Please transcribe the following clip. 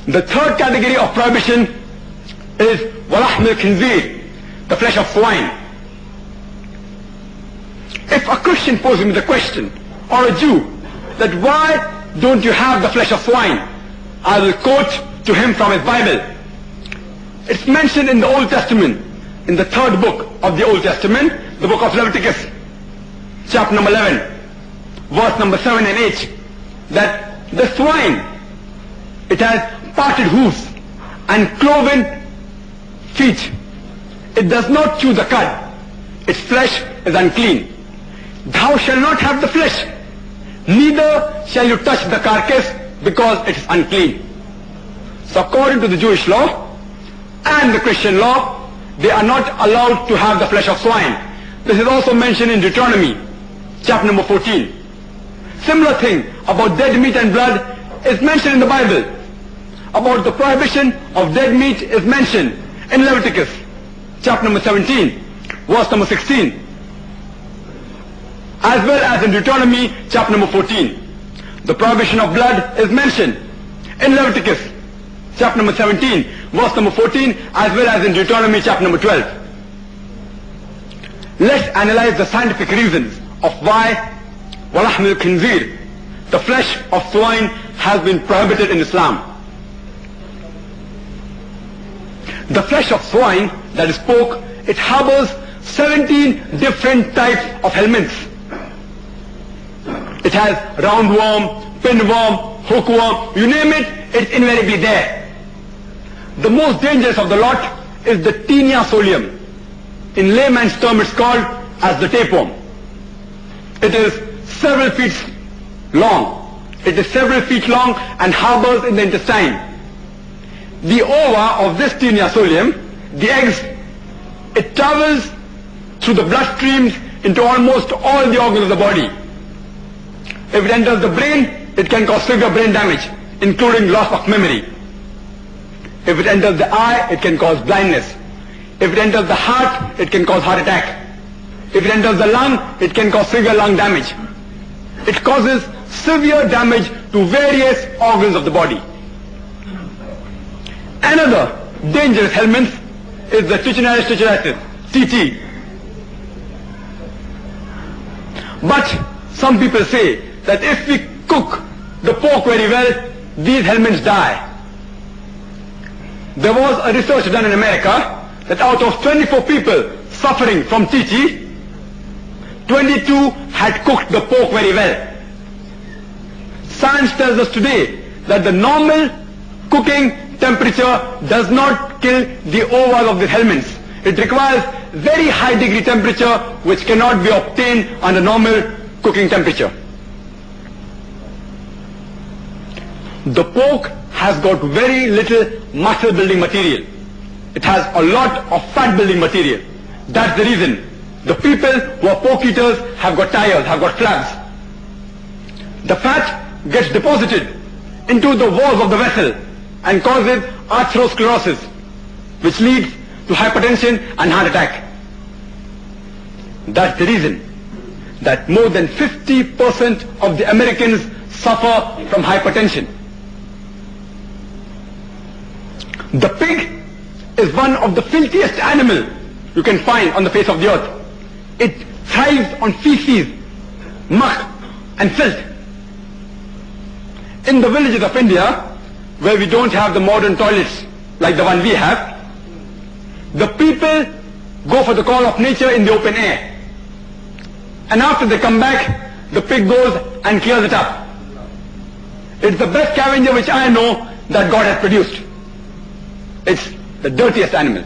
The third category of prohibition is وَلَحْمِ الْخِنْزِيرِ, the flesh of swine. If a Christian poses me the question, or a Jew, that why don't you have the flesh of swine, I will quote to him from his Bible. It's mentioned in the Old Testament, in the third book of the Old Testament, the book of Leviticus, chapter number 11, verse number 7 and 8, that the swine, it has parted hoofs and cloven feet. It does not chew the cud. Its flesh is unclean. Thou shalt not have the flesh, neither shall you touch the carcass, because it is unclean. So according to the Jewish law and the Christian law, they are not allowed to have the flesh of swine. This is also mentioned in Deuteronomy, chapter number 14. Similar thing about dead meat and blood is mentioned in the Bible. About the prohibition of dead meat is mentioned in Leviticus, chapter number 17, verse number 16. As well as in Deuteronomy, chapter number 14. The prohibition of blood is mentioned in Leviticus, chapter number 17, verse number 14, as well as in Deuteronomy, chapter number 12. Let's analyze the scientific reasons of why وَلَحْمِ الْخِنْزِيرِ, the flesh of swine, has been prohibited in Islam. The flesh of swine, that is pork, it harbors 17 different types of helminths. It has roundworm, pinworm, hookworm, you name it, it's invariably there. The most dangerous of the lot is the Taenia solium. In layman's term it's called as the tapeworm. It is several feet long. It is several feet long and harbors in the intestine. The ova of this Taenia solium, the eggs, it travels through the bloodstreams into almost all the organs of the body. If it enters the brain, it can cause severe brain damage, including loss of memory. If it enters the eye, it can cause blindness. If it enters the heart, it can cause heart attack. If it enters the lung, it can cause severe lung damage. It causes severe damage to various organs of the body. Another dangerous helminth is the Trichinalis trichinalis, TT. But some people say that if we cook the pork very well, these helminths die. There was a research done in America that out of 24 people suffering from TT, 22 had cooked the pork very well. Science tells us today that the normal cooking temperature does not kill the ovas of the helminths. It requires very high degree temperature which cannot be obtained under normal cooking temperature. The pork has got very little muscle building material. It has a lot of fat building material. That's the reason the people who are pork eaters have got tires, have got flaps. The fat gets deposited into the walls of the vessel and causes atherosclerosis, which leads to hypertension and heart attack. That's the reason that more than 50% of the Americans suffer from hypertension. The pig is one of the filthiest animals you can find on the face of the earth. It thrives on feces, muck and filth. In the villages of India, where we don't have the modern toilets like the one we have, the people go for the call of nature in the open air. And after they come back, the pig goes and clears it up. It's the best scavenger which I know that God has produced. It's the dirtiest animal.